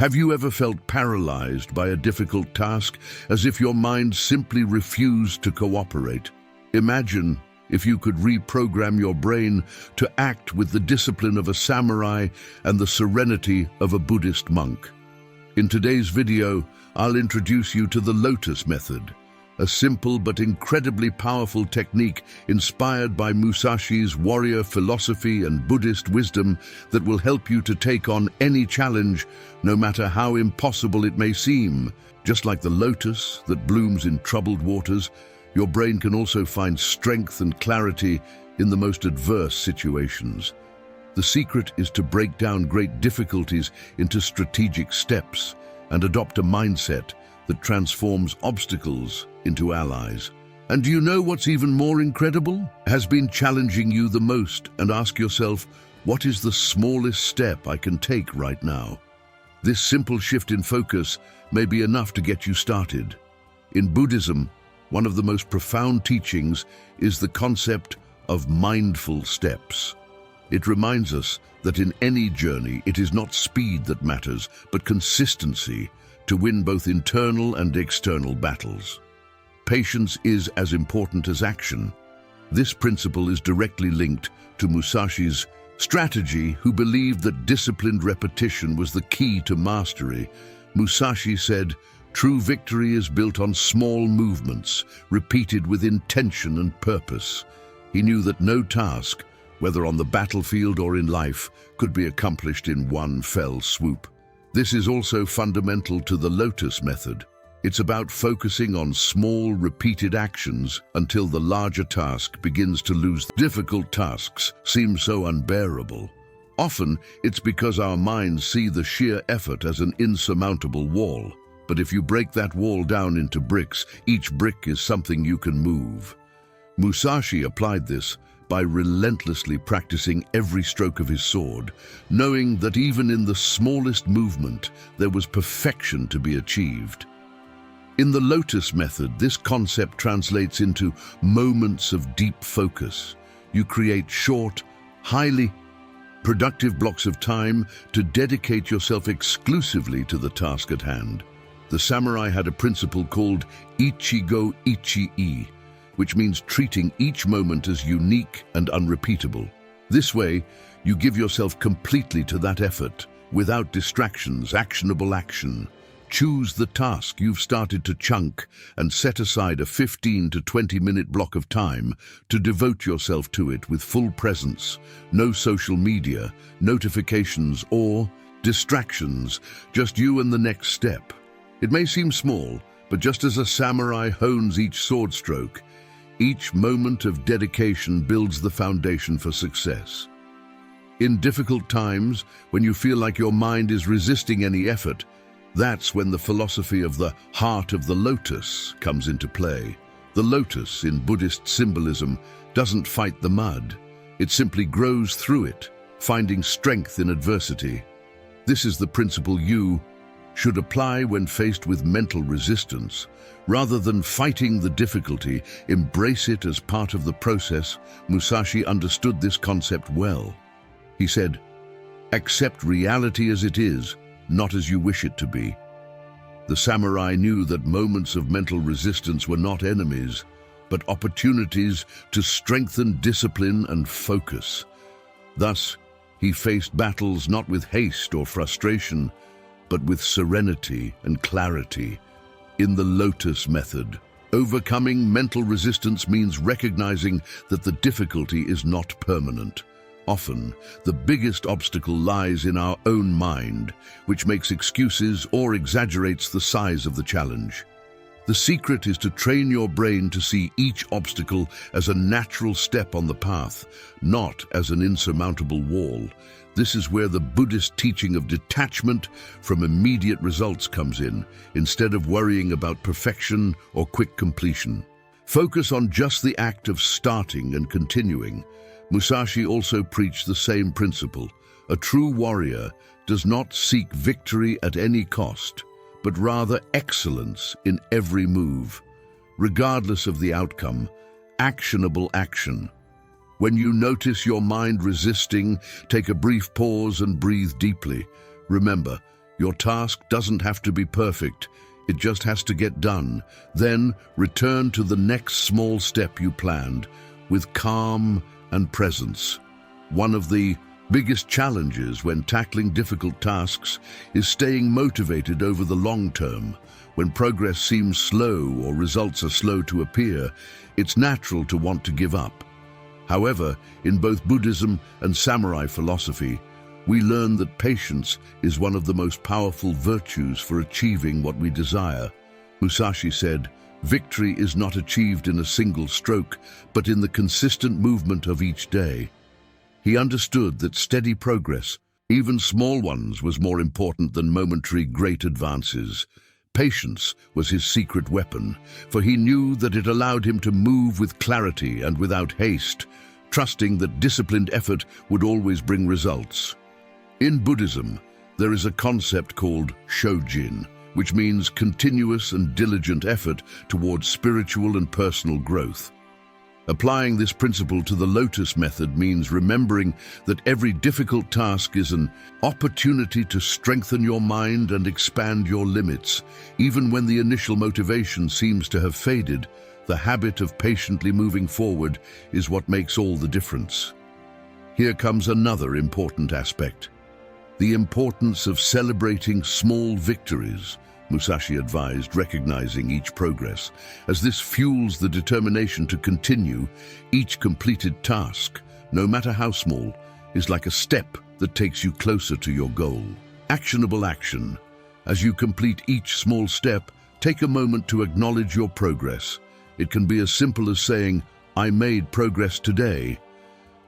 Have you ever felt paralyzed by a difficult task, as if your mind simply refused to cooperate? Imagine if you could reprogram your brain to act with the discipline of a samurai and the serenity of a Buddhist monk. In today's video, I'll introduce you to the Lotus Method, a simple but incredibly powerful technique inspired by Musashi's warrior philosophy and Buddhist wisdom that will help you to take on any challenge, no matter how impossible it may seem. Just like the lotus that blooms in troubled waters, your brain can also find strength and clarity in the most adverse situations. The secret is to break down great difficulties into strategic steps and adopt a mindset that transforms obstacles into allies. And do you know what's even more incredible? Has been challenging you the most, and ask yourself, what is the smallest step I can take right now? This simple shift in focus may be enough to get you started. In Buddhism, one of the most profound teachings is the concept of mindful steps. It reminds us that in any journey, it is not speed that matters, but consistency to win both internal and external battles. Patience is as important as action. This principle is directly linked to Musashi's strategy, who believed that disciplined repetition was the key to mastery. Musashi said, "True victory is built on small movements, repeated with intention and purpose." He knew that no task, whether on the battlefield or in life, could be accomplished in one fell swoop. This is also fundamental to the Lotus Method. It's about focusing on small, repeated actions until the larger task begins to lose. Difficult tasks seem so unbearable. Often, it's because our minds see the sheer effort as an insurmountable wall. But if you break that wall down into bricks, each brick is something you can move. Musashi applied this by relentlessly practicing every stroke of his sword, knowing that even in the smallest movement, there was perfection to be achieved. In the Lotus Method, this concept translates into moments of deep focus. You create short, highly productive blocks of time to dedicate yourself exclusively to the task at hand. The samurai had a principle called Ichigo Ichi-e, which means treating each moment as unique and unrepeatable. This way, you give yourself completely to that effort, without distractions, actionable action. Choose the task you've started to chunk and set aside a 15 to 20-minute block of time to devote yourself to it with full presence. No social media, notifications, or distractions, just you and the next step. It may seem small, but just as a samurai hones each sword stroke, each moment of dedication builds the foundation for success. In difficult times, when you feel like your mind is resisting any effort, that's when the philosophy of the heart of the lotus comes into play. The lotus, in Buddhist symbolism, doesn't fight the mud. It simply grows through it, finding strength in adversity. This is the principle you should apply when faced with mental resistance. Rather than fighting the difficulty, embrace it as part of the process. Musashi understood this concept well. He said, "Accept reality as it is, not as you wish it to be." The samurai knew that moments of mental resistance were not enemies, but opportunities to strengthen discipline and focus. Thus, he faced battles not with haste or frustration, but with serenity and clarity. In the Lotus Method, overcoming mental resistance means recognizing that the difficulty is not permanent. Often, the biggest obstacle lies in our own mind, which makes excuses or exaggerates the size of the challenge. The secret is to train your brain to see each obstacle as a natural step on the path, not as an insurmountable wall. This is where the Buddhist teaching of detachment from immediate results comes in, instead of worrying about perfection or quick completion. Focus on just the act of starting and continuing. Musashi also preached the same principle. A true warrior does not seek victory at any cost, but rather excellence in every move. Regardless of the outcome, actionable action. When you notice your mind resisting, take a brief pause and breathe deeply. Remember, Your task doesn't have to be perfect. It just has to get done. Then return to the next small step you planned with calm and presence. One of the biggest challenges when tackling difficult tasks is staying motivated over the long term. When progress seems slow or results are slow to appear, it's natural to want to give up. However, in both Buddhism and samurai philosophy, we learn that patience is one of the most powerful virtues for achieving what we desire. Musashi said, "Victory is not achieved in a single stroke, but in the consistent movement of each day." He understood that steady progress, even small ones, was more important than momentary great advances. Patience was his secret weapon, for he knew that it allowed him to move with clarity and without haste, trusting that disciplined effort would always bring results. In Buddhism, there is a concept called shojin, which means continuous and diligent effort towards spiritual and personal growth. Applying this principle to the Lotus Method means remembering that every difficult task is an opportunity to strengthen your mind and expand your limits. Even when the initial motivation seems to have faded, the habit of patiently moving forward is what makes all the difference. Here comes another important aspect: the importance of celebrating small victories. Musashi advised, recognizing each progress, as this fuels the determination to continue. Each completed task, no matter how small, is like a step that takes you closer to your goal. Actionable action. As you complete each small step, take a moment to acknowledge your progress. It can be as simple as saying, "I made progress today."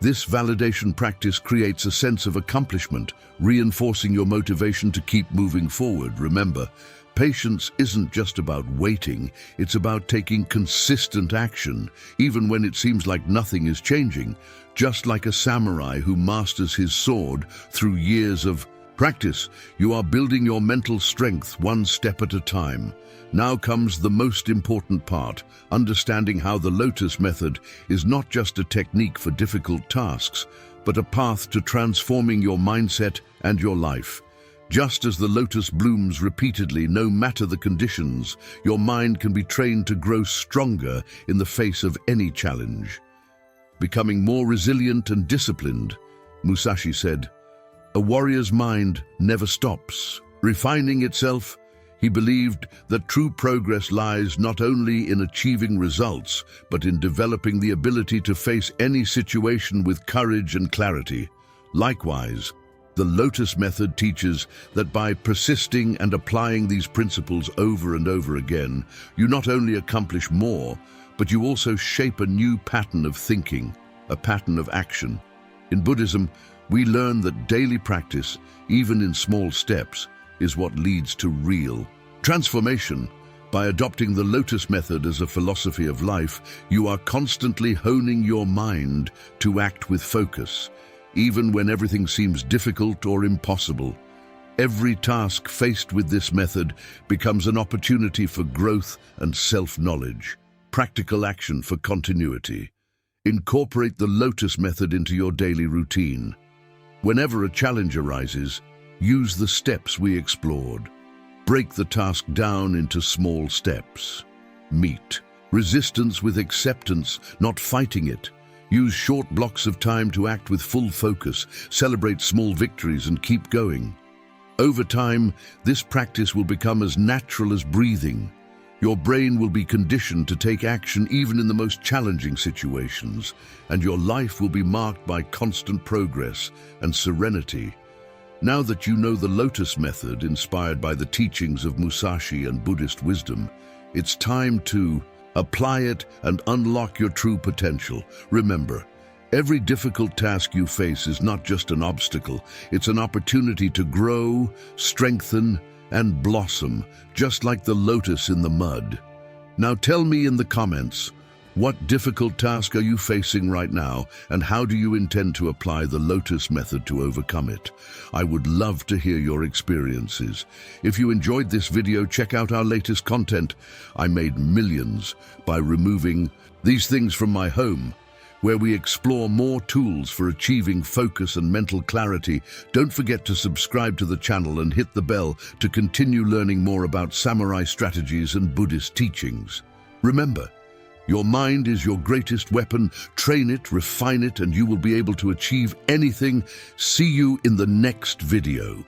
This validation practice creates a sense of accomplishment, reinforcing your motivation to keep moving forward. Remember, patience isn't just about waiting, it's about taking consistent action, even when it seems like nothing is changing. Just like a samurai who masters his sword through years of practice, you are building your mental strength one step at a time. Now comes the most important part, understanding how the Lotus Method is not just a technique for difficult tasks, but a path to transforming your mindset and your life. Just as the lotus blooms repeatedly, no matter the conditions, your mind can be trained to grow stronger in the face of any challenge. Becoming more resilient and disciplined, Musashi said, "A warrior's mind never stops, refining itself." He believed that true progress lies not only in achieving results, but in developing the ability to face any situation with courage and clarity. Likewise, the Lotus Method teaches that by persisting and applying these principles over and over again, you not only accomplish more, but you also shape a new pattern of thinking, a pattern of action. In Buddhism, we learn that daily practice, even in small steps, is what leads to real transformation. By adopting the Lotus Method as a philosophy of life, you are constantly honing your mind to act with focus, even when everything seems difficult or impossible. Every task faced with this method becomes an opportunity for growth and self-knowledge. Practical action for continuity. Incorporate the Lotus Method into your daily routine. Whenever a challenge arises, use the steps we explored. Break the task down into small steps. Meet resistance with acceptance, not fighting it. Use short blocks of time to act with full focus, celebrate small victories, and keep going. Over time, this practice will become as natural as breathing. Your brain will be conditioned to take action even in the most challenging situations, and your life will be marked by constant progress and serenity. Now that you know the Lotus Method, inspired by the teachings of Musashi and Buddhist wisdom, it's time to apply it and unlock your true potential. Remember, every difficult task you face is not just an obstacle, it's an opportunity to grow, strengthen, and blossom, just like the lotus in the mud. Now tell me in the comments, what difficult task are you facing right now, and how do you intend to apply the Lotus Method to overcome it? I would love to hear your experiences. If you enjoyed this video, check out our latest content. I made millions by removing these things from my home. where we explore more tools for achieving focus and mental clarity. Don't forget to subscribe to the channel and hit the bell to continue learning more about samurai strategies and Buddhist teachings. Remember, your mind is your greatest weapon. Train it, refine it, and you will be able to achieve anything. See you in the next video.